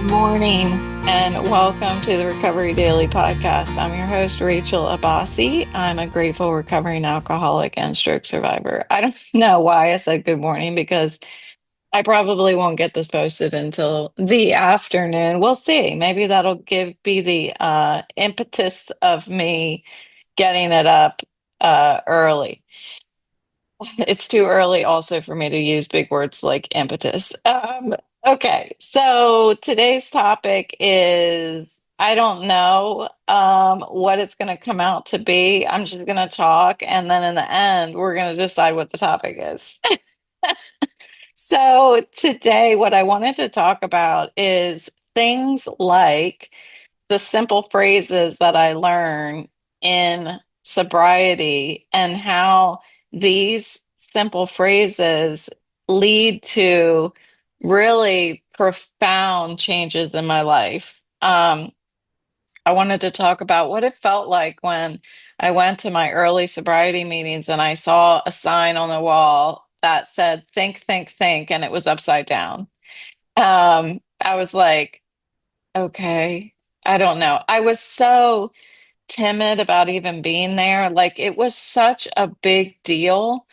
Morning and welcome to the Recovery Daily Podcast. I'm your host, Rachel Abasi. I'm a grateful recovering alcoholic and stroke survivor. I don't know why I said good morning because I probably won't get this posted until the afternoon. We'll see. Maybe that'll be the impetus of me getting it up early. It's too early also for me to use big words like impetus. Okay, so today's topic is I don't know what it's going to come out to be. I'm just going to talk, and then in the end, we're going to decide what the topic is. So today, what I wanted to talk about is things like the simple phrases that I learn in sobriety and how these simple phrases lead to really profound changes in my life. I wanted to talk about what it felt like when I went to my early sobriety meetings and I saw a sign on the wall that said, think, think, think, and it was upside down. I was like, okay, I don't know. I was so timid about even being there. Like it was such a big deal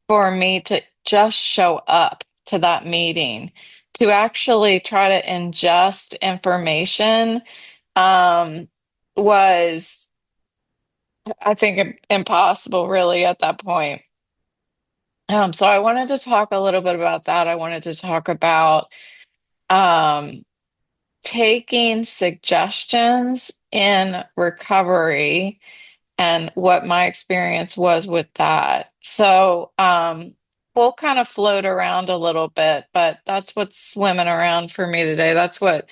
for me to just show up to that meeting, to actually try to ingest information, um, was, I think, impossible really at that point. So I wanted to talk a little bit about that. I wanted to talk about um, taking suggestions in recovery and what my experience was with that. So we'll kind of float around a little bit, but that's what's swimming around for me today. That's what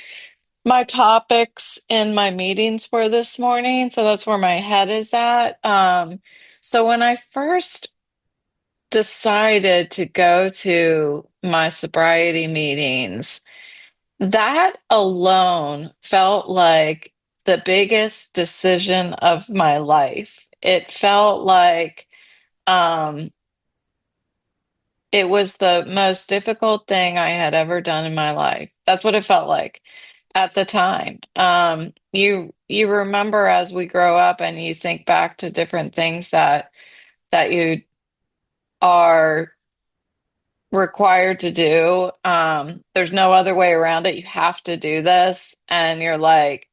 my topics in my meetings were this morning. So that's where my head is at. So when I first decided to go to my sobriety meetings, that alone felt like the biggest decision of my life. It felt like um, it was the most difficult thing I had ever done in my life. That's what it felt like at the time. You remember as we grow up and you think back to different things that you are required to do. There's no other way around it. You have to do this. And you're like,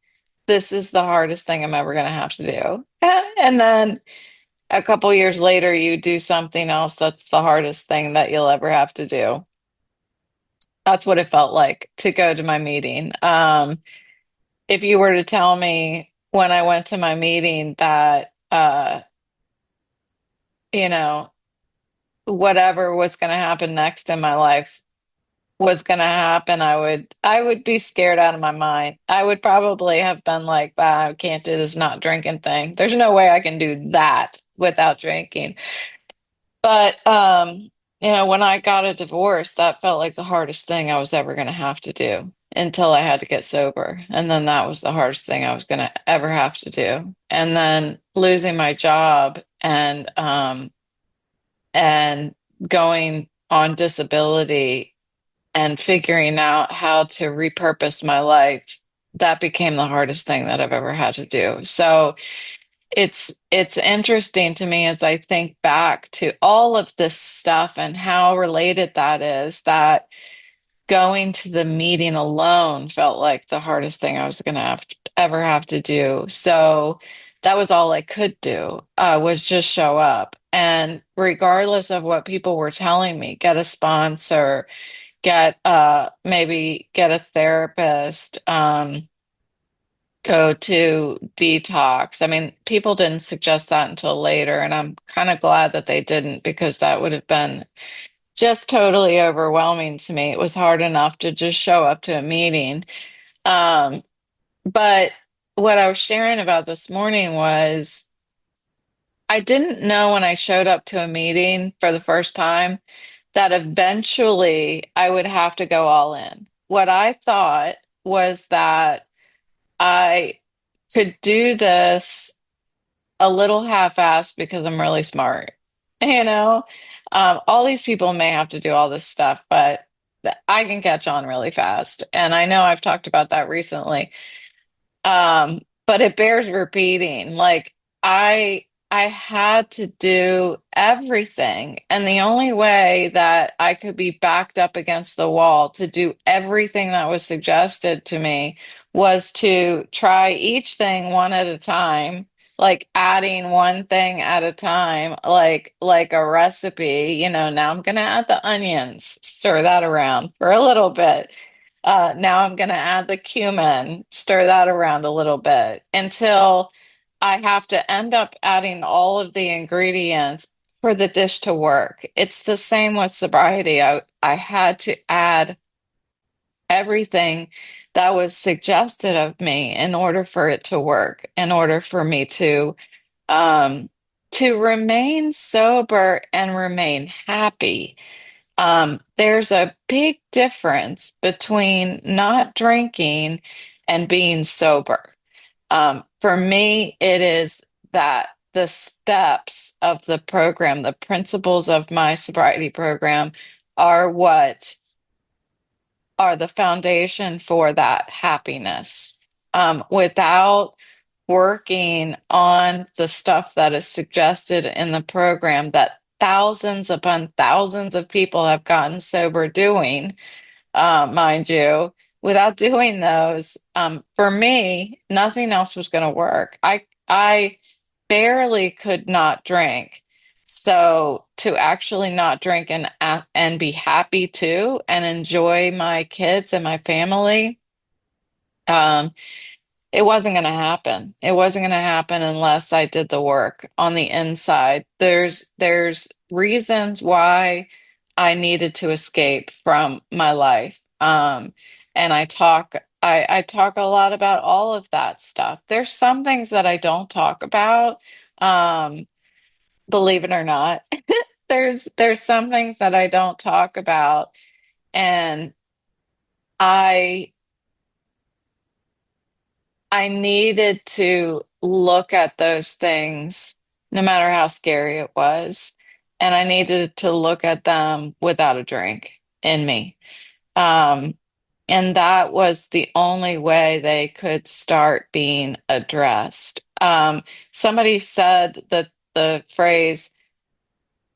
this is the hardest thing I'm ever going to have to do. And then a couple years later, you do something else that's the hardest thing that you'll ever have to do. That's what it felt like to go to my meeting. If you were to tell me when I went to my meeting that, you know, whatever was going to happen next in my life was going to happen, I would be scared out of my mind. I would probably have been like, "Bah, I can't do this not drinking thing. There's no way I can do that without drinking." But when I got a divorce, that felt like the hardest thing I was ever going to have to do until I had to get sober. And then that was the hardest thing I was going to ever have to do. And then losing my job and going on disability and figuring out how to repurpose my life, that became the hardest thing that I've ever had to do. So it's interesting to me as I think back to all of this stuff and how related that is, that going to the meeting alone felt like the hardest thing I was going to ever have to do. So that was all I could do, was just show up. And regardless of what people were telling me, get a sponsor, maybe get a therapist, go to detox. I mean, people didn't suggest that until later, and I'm kind of glad that they didn't because that would have been just totally overwhelming to me. It was hard enough to just show up to a meeting. Um, but what I was sharing about this morning was I didn't know when I showed up to a meeting for the first time that eventually I would have to go all in. What I thought was that I could do this a little half-assed because I'm really smart. You know, all these people may have to do all this stuff, but I can catch on really fast. And I know I've talked about that recently. But it bears repeating. Like I had to do everything. And the only way that I could be backed up against the wall to do everything that was suggested to me was to try each thing one at a time, like adding one thing at a time, like a recipe, now I'm gonna add the onions, stir that around for a little bit. Now I'm going to add the cumin, stir that around a little bit until I have to end up adding all of the ingredients for the dish to work. It's the same with sobriety. I had to add everything that was suggested of me in order for it to work, in order for me um, to remain sober and remain happy. There's a big difference between not drinking and being sober. For me, it is that the steps of the program, the principles of my sobriety program, are what are the foundation for that happiness. Without working on the stuff that is suggested in the program that thousands upon thousands of people have gotten sober doing, mind you, without doing those, for me, nothing else was going to work. I barely could not drink. So to actually not drink and be happy too and enjoy my kids and my family, um, it wasn't going to happen. It wasn't going to happen unless I did the work on the inside. There's reasons why I needed to escape from my life. And I talk a lot about all of that stuff. There's some things that I don't talk about. Um, Believe it or not. There's some things that I don't talk about, and I I needed to look at those things, no matter how scary it was. And I needed to look at them without a drink in me. Um, and that was the only way they could start being addressed. Somebody said that the phrase,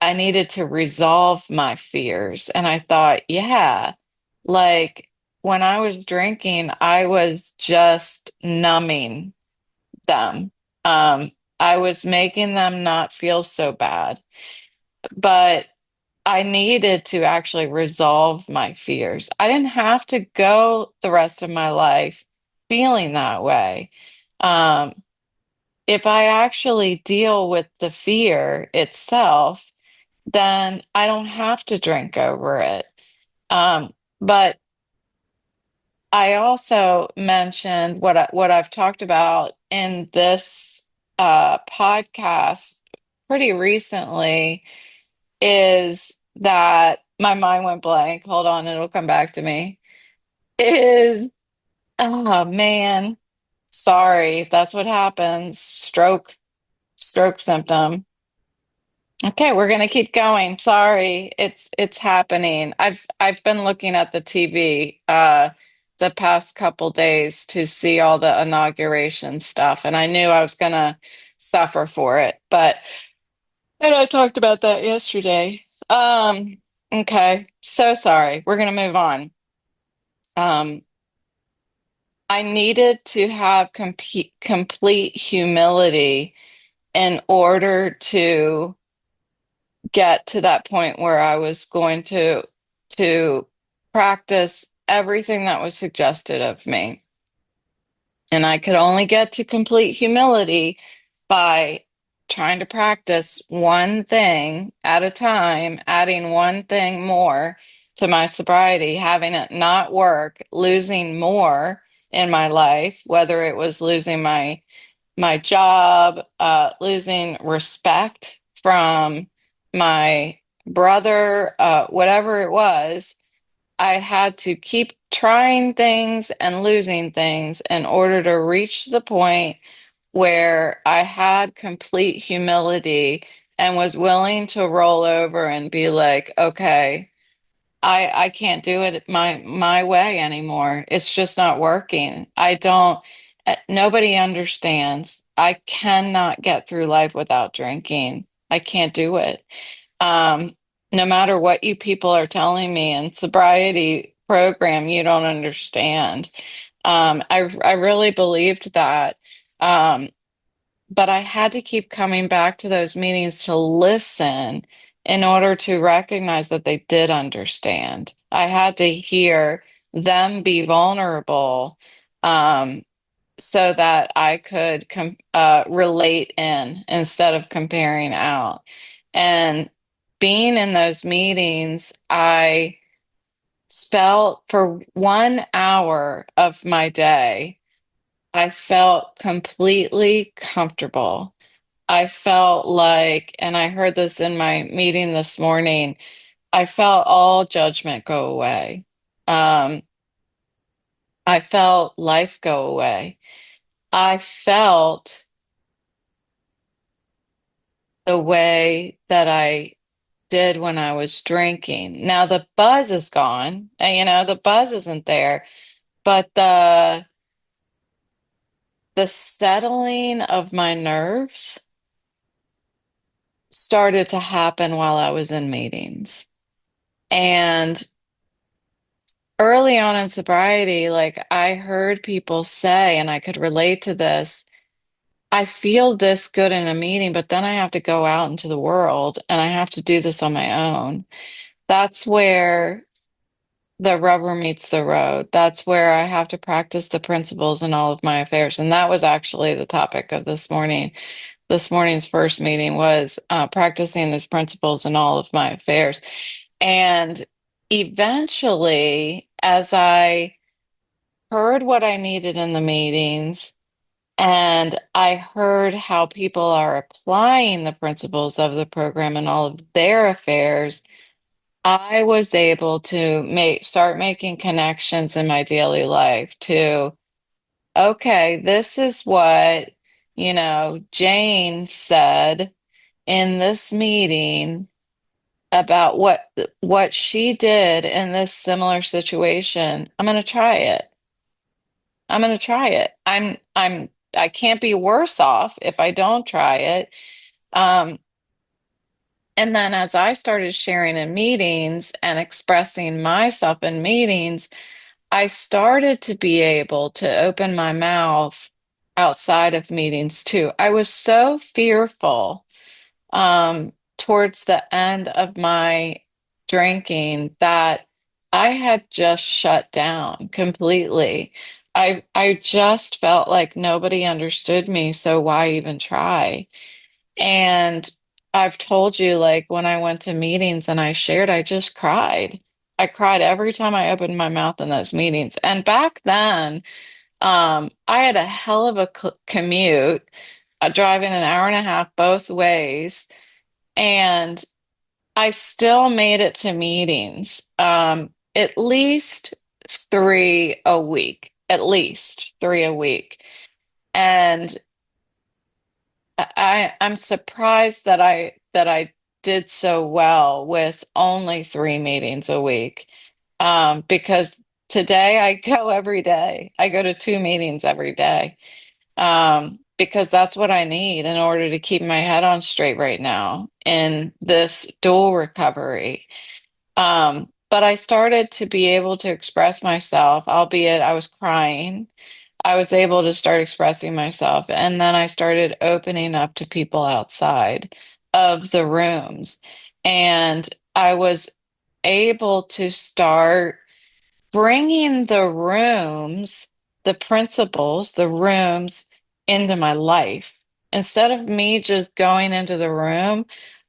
I needed to resolve my fears. And I thought, yeah, like when I was drinking, I was just numbing them. I was making them not feel so bad, but I needed to actually resolve my fears. I didn't have to go the rest of my life feeling that way. Um, if I actually deal with the fear itself, then I don't have to drink over it. But I also mentioned what I've talked about in this podcast pretty recently is that my mind went blank. Hold on, it'll come back to me. Is oh man, sorry, that's what happens. Stroke symptom. Okay, we're gonna keep going. Sorry, it's happening. I've been looking at the TV the past couple days to see all the inauguration stuff, and I knew I was gonna suffer for it. But and I talked about that yesterday. Okay, so sorry. We're gonna move on. Um, I needed to have complete humility in order to get to that point where I was going to practice everything that was suggested of me. And I could only get to complete humility by trying to practice one thing at a time, adding one thing more to my sobriety, having it not work, losing more in my life, whether it was losing my job, losing respect from my brother, whatever it was, I had to keep trying things and losing things in order to reach the point where I had complete humility and was willing to roll over and be like, okay, I can't do it my way anymore. It's just not working. I don't Nobody understands. I cannot get through life without drinking. I can't do it. Um, no matter what you people are telling me in sobriety program, you don't understand. I really believed that. Um, but I had to keep coming back to those meetings to listen in order to recognize that they did understand. I had to hear them be vulnerable, um, so that I could relate in instead of comparing out. And being in those meetings, I felt for 1 hour of my day, I felt completely comfortable. I felt like, and I heard this in my meeting this morning, I felt all judgment go away. Um, I felt life go away. I felt the way that I did when I was drinking. Now the buzz is gone, and the buzz isn't there, but the settling of my nerves started to happen while I was in meetings. And early on in sobriety, like I heard people say, and I could relate to this, I feel this good in a meeting, but then I have to go out into the world and I have to do this on my own. That's where the rubber meets the road. That's where I have to practice the principles in all of my affairs. And that was actually the topic of this morning. This morning's first meeting was practicing these principles in all of my affairs. And eventually, as I heard what I needed in the meetings, and I heard how people are applying the principles of the program in all of their affairs, I was able to start making connections in my daily life to, okay, this is what, Jane said in this meeting about what she did in this similar situation. I'm going to try it. I'm going to try it. I can't be worse off if I don't try it. Um, and then as I started sharing in meetings and expressing myself in meetings, I started to be able to open my mouth outside of meetings too. I was so fearful towards the end of my drinking that I had just shut down completely. I just felt like nobody understood me, so why even try? And I've told you, like when I went to meetings and I shared, I just cried. I cried every time I opened my mouth in those meetings. And back then, I had a hell of a commute, driving an hour and a half both ways, and I still made it to meetings, at least three a week, at least three a week. And I'm surprised that I did so well with only three meetings a week. Because today I go every day. I go to two meetings every day. Because that's what I need in order to keep my head on straight right now in this dual recovery. But I started to be able to express myself, albeit I was crying. I was able to start expressing myself. And then I started opening up to people outside of the rooms. And I was able to start bringing the principles, the rooms into my life. Instead of me just going into the room,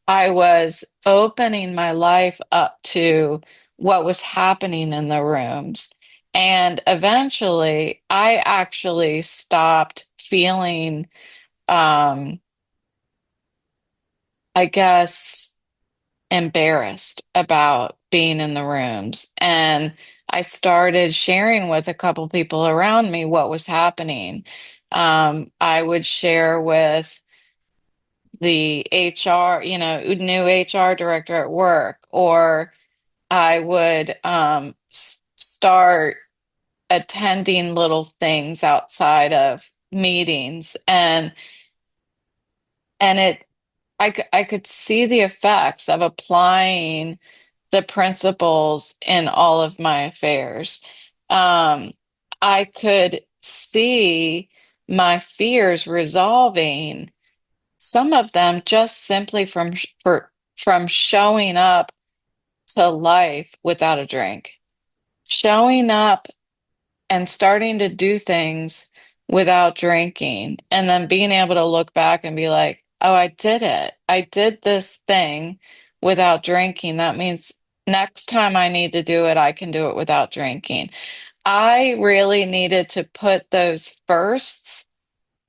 I was opening my life up to what was happening in the rooms. And eventually, I actually stopped feeling, um, I guess, embarrassed about being in the rooms. And I started sharing with a couple people around me what was happening. I would share with the HR, new HR director at work, or I would start attending little things outside of meetings, and I could see the effects of applying the principles in all of my affairs. Um, I could see my fears resolving, some of them just simply from showing up to life without a drink, showing up and starting to do things without drinking, and then being able to look back and be like, oh, I did it. I did this thing without drinking. That means next time I need to do it, I can do it without drinking. I really needed to put those firsts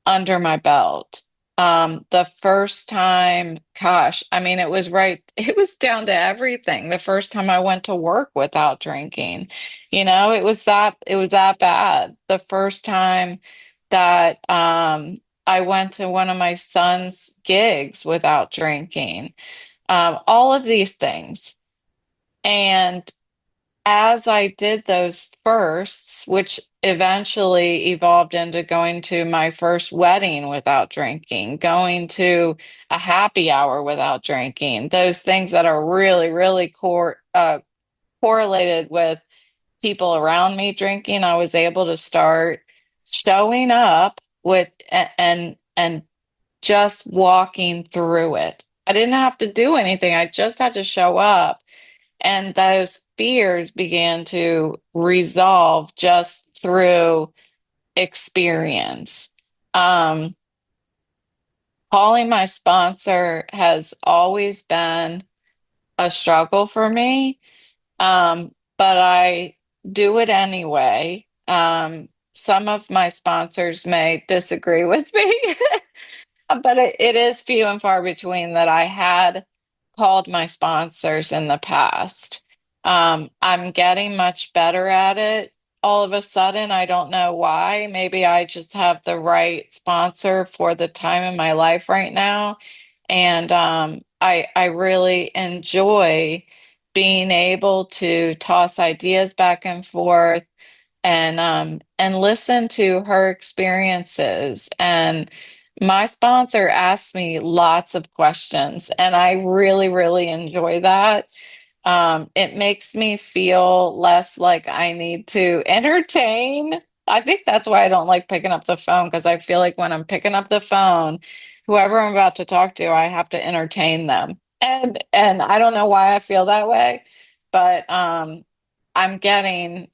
under my belt. The first time, gosh, I mean, it was right, it was down to everything. The first time I went to work without drinking, it was that bad. The first time that I went to one of my son's gigs without drinking, all of these things. And as I did those firsts, which eventually evolved into going to my first wedding without drinking, going to a happy hour without drinking, those things that are really, really correlated with people around me drinking, I was able to start showing up and just walking through it. I didn't have to do anything. I just had to show up, and those fears began to resolve just through experience. Um, Calling my sponsor has always been a struggle for me, but I do it anyway. Some of my sponsors may disagree with me, but it is few and far between that I had called my sponsors in the past. I'm getting much better at it all of a sudden. I don't know why. Maybe I just have the right sponsor for the time in my life right now. And I really enjoy being able to toss ideas back and forth and listen to her experiences. And my sponsor asks me lots of questions, and I really, really enjoy that. It makes me feel less like I need to entertain. I think that's why I don't like picking up the phone, because I feel like when I'm picking up the phone, whoever I'm about to talk to, I have to entertain them. And I don't know why I feel that way, but I'm getting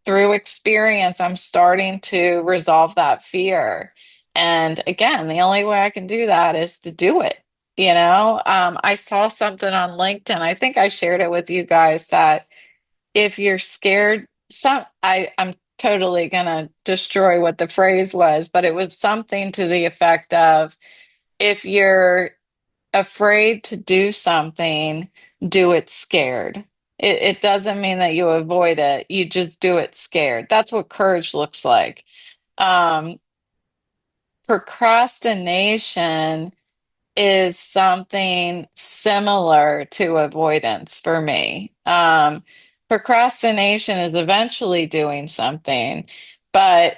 through experience, I'm starting to resolve that fear. And again, the only way I can do that is to do it. I saw something on LinkedIn. I think I shared it with you guys that if you're scared, I'm totally gonna destroy what the phrase was, but it was something to the effect of, if you're afraid to do something, do it scared. It doesn't mean that you avoid it. You just do it scared. That's what courage looks like. Um, Procrastination is something similar to avoidance for me. Procrastination is eventually doing something, but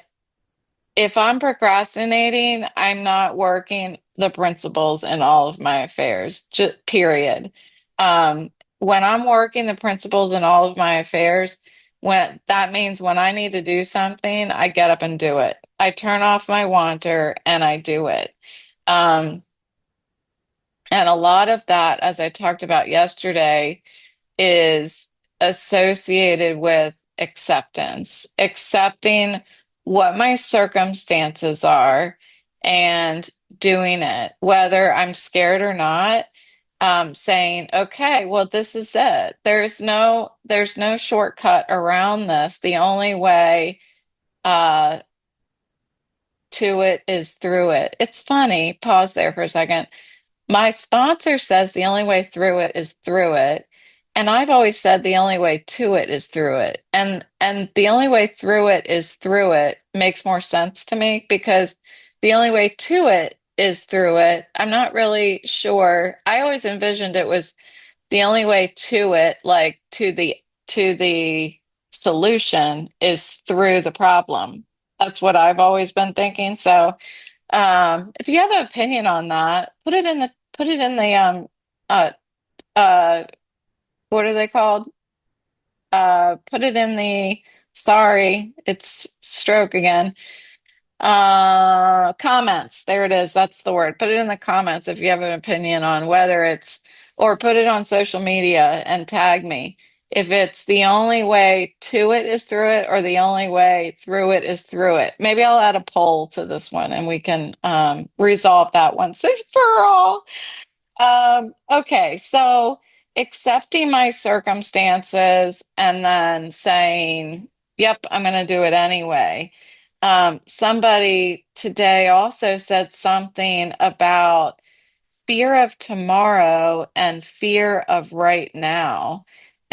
if I'm procrastinating, I'm not working the principles in all of my affairs, just period. When I'm working the principles in all of my affairs, when that means when I need to do something, I get up and do it. I turn off my wanter and I do it. Um, and a lot of that, as I talked about yesterday, is associated with acceptance, accepting what my circumstances are and doing it, whether I'm scared or not. Saying, okay, well, this is it. There's no shortcut around this. The only way uh, to it is through it. It's funny. Pause there for a second. My sponsor says the only way through it is through it. And I've always said the only way to it is through it. And the only way through it is through it makes more sense to me, because the only way to it is through it. I'm not really sure. I always envisioned it was the only way to it, like to the solution is through the problem. That's what I've always been thinking. So, if you have an opinion on that, put it in the uh uh what are they called? Put it in the sorry, it's stroke again. Comments. There it is. That's the word. Put it in the comments if you have an opinion on whether it's, or put it on social media and tag me. If it's the only way to it is through it, or the only way through it is through it. Maybe I'll add a poll to this one and we can resolve that once and for all. Okay, so accepting my circumstances and then saying, yep, I'm going to do it anyway. Somebody today also said something about fear of tomorrow and fear of right now.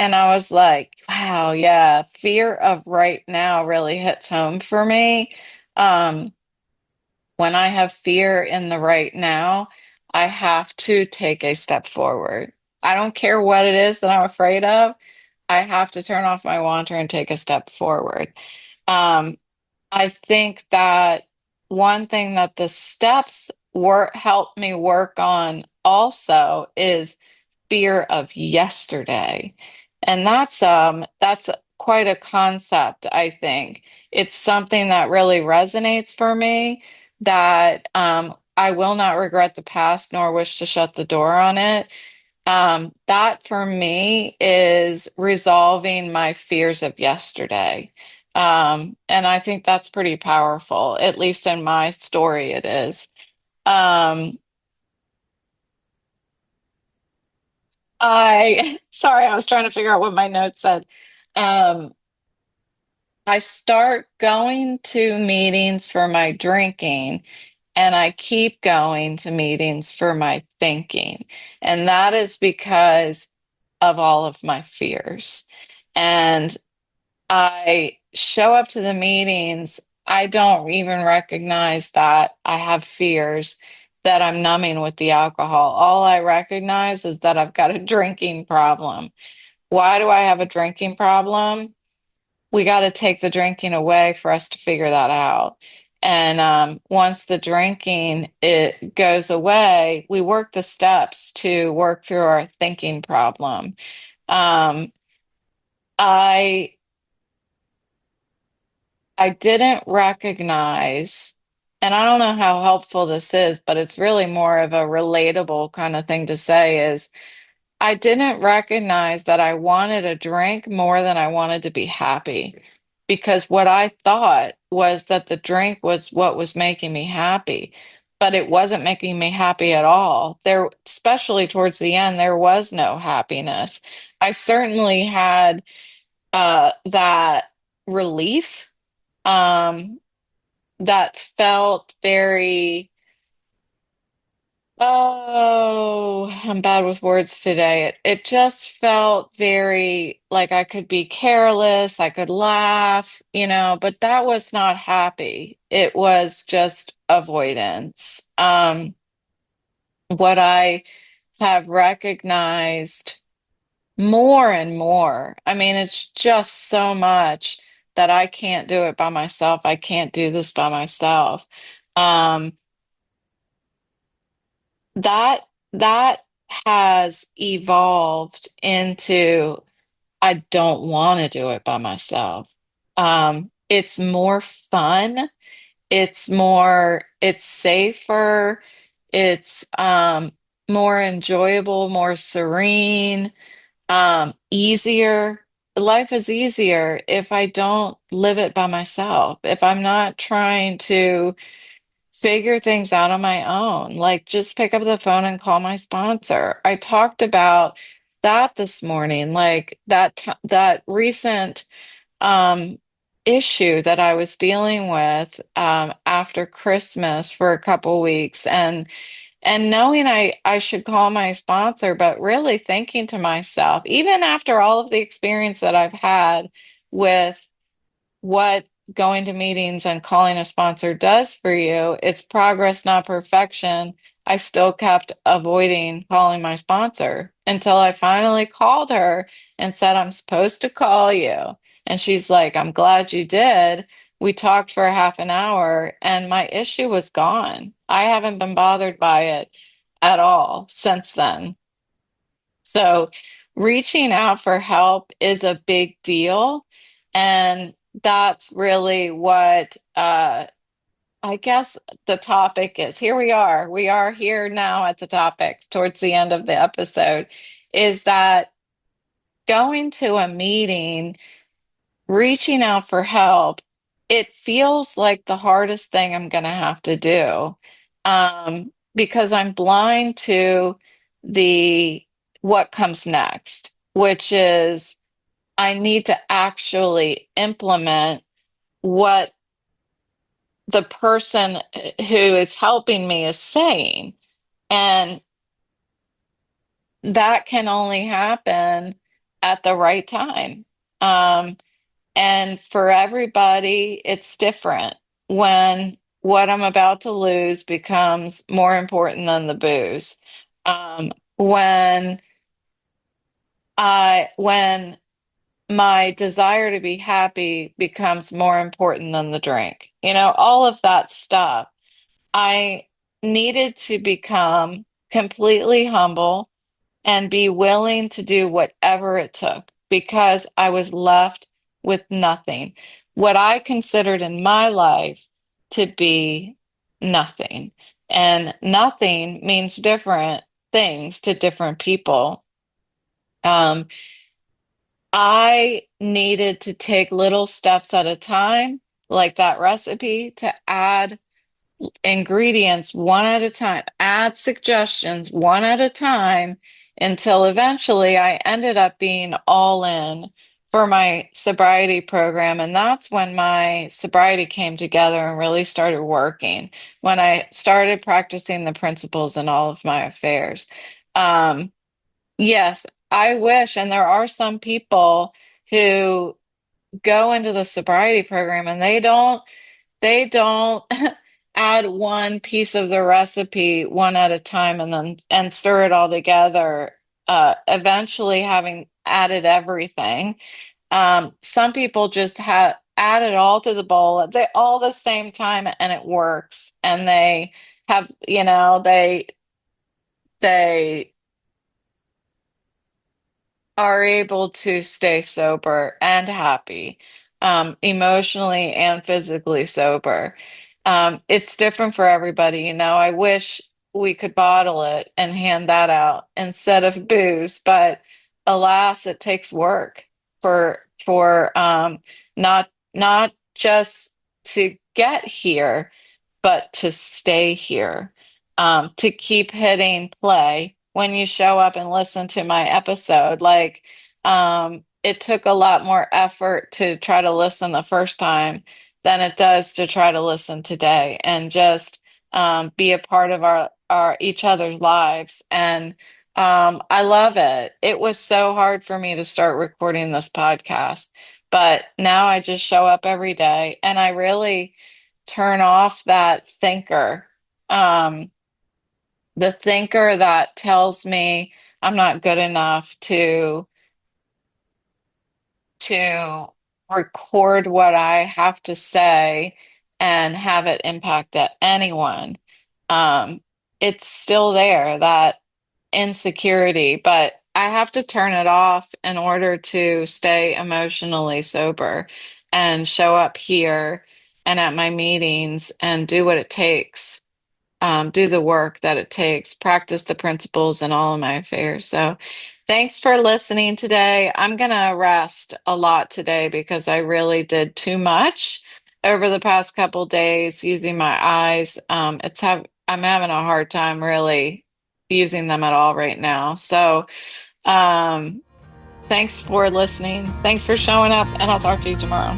And I was like, wow, yeah, fear of right now really hits home for me. Um, when I have fear in the right now, I have to take a step forward. I don't care what it is that I'm afraid of. I have to turn off my wanter and take a step forward. Um, I think that one thing that the steps work help me work on also is fear of yesterday. And that's quite a concept, I think. It's something that really resonates for me that I will not regret the past nor wish to shut the door on it. That for me is resolving my fears of yesterday. And I think that's pretty powerful, at least in my story, it is. Um, sorry, I was trying to figure out what my notes said. Um, I start going to meetings for my drinking, and I keep going to meetings for my thinking. And that is because of all of my fears. And I show up to the meetings. I don't even recognize that I have fears that I'm numbing with the alcohol. All I recognize is that I've got a drinking problem. Why do I have a drinking problem? We got to take the drinking away for us to figure that out. And once the drinking it goes away, we work the steps to work through our thinking problem. Um, I I didn't recognize, and I don't know how helpful this is, but it's really more of a relatable kind of thing to say is I didn't recognize that I wanted a drink more than I wanted to be happy. Because what I thought was that the drink was what was making me happy, but it wasn't making me happy at all. There, especially towards the end, there was no happiness. I certainly had that relief that felt very, oh, I'm bad with words today. It just felt very like I could be careless, I could laugh, but that was not happy. It was just avoidance. What I have recognized more and more, I mean, it's just so much that I can't do it by myself. I can't do this by myself. Um, that that has evolved into I don't want to do it by myself. It's more fun. It's safer. It's more enjoyable, more serene, easier. Life is easier if I don't live it by myself. If I'm not trying to figure things out on my own. Like just pick up the phone and call my sponsor. I talked about that this morning, like that recent um issue that I was dealing with after Christmas for a couple weeks and knowing I should call my sponsor, but really thinking to myself, even after all of the experience that I've had with what going to meetings and calling a sponsor does for you. It's progress, not perfection. I still kept avoiding calling my sponsor until I finally called her and said, I'm supposed to call you. And she's like, I'm glad you did. We talked for half an hour and my issue was gone. I haven't been bothered by it at all since then. So, reaching out for help is a big deal. And that's really what I guess the topic is. Here we are. We are here now at the topic towards the end of the episode is that going to a meeting, reaching out for help, it feels like the hardest thing I'm going to have to do because I'm blind to the what comes next, which is I need to actually implement what the person who is helping me is saying. And that can only happen at the right time. Um, and for everybody, it's different when what I'm about to lose becomes more important than the booze. When when my desire to be happy becomes more important than the drink, all of that stuff. I needed to become completely humble and be willing to do whatever it took because I was left with nothing. What I considered in my life to be nothing. And nothing means different things to different people. Um, I needed to take little steps at a time, like that recipe, to add ingredients one at a time, add suggestions one at a time until eventually I ended up being all in for my sobriety program. And that's when my sobriety came together and really started working, when I started practicing the principles in all of my affairs. Um, yes, I wish, and there are some people who go into the sobriety program and they don't add one piece of the recipe one at a time and stir it all together, eventually having added everything. Some people just have add it all to the bowl at all the same time and it works. And they have, they are able to stay sober and happy, emotionally and physically sober. It's different for everybody. I wish we could bottle it and hand that out instead of booze, but alas, it takes work for not just to get here, but to stay here, to keep hitting play when you show up and listen to my episode. Like, it took a lot more effort to try to listen the first time than it does to try to listen today and just be a part of our each other's lives. And I love it. It was so hard for me to start recording this podcast, but now I just show up every day and I really turn off that thinker. Um, the thinker that tells me I'm not good enough to record what I have to say and have it impact anyone. Um, it's still there, that insecurity, but I have to turn it off in order to stay emotionally sober and show up here and at my meetings and do what it takes, do the work that it takes, practice the principles in all of my affairs. So, thanks for listening today. I'm going to rest a lot today because I really did too much over the past couple days using my eyes. I'm having a hard time really using them at all right now. So, um, thanks for listening. Thanks for showing up, and I'll talk to you tomorrow.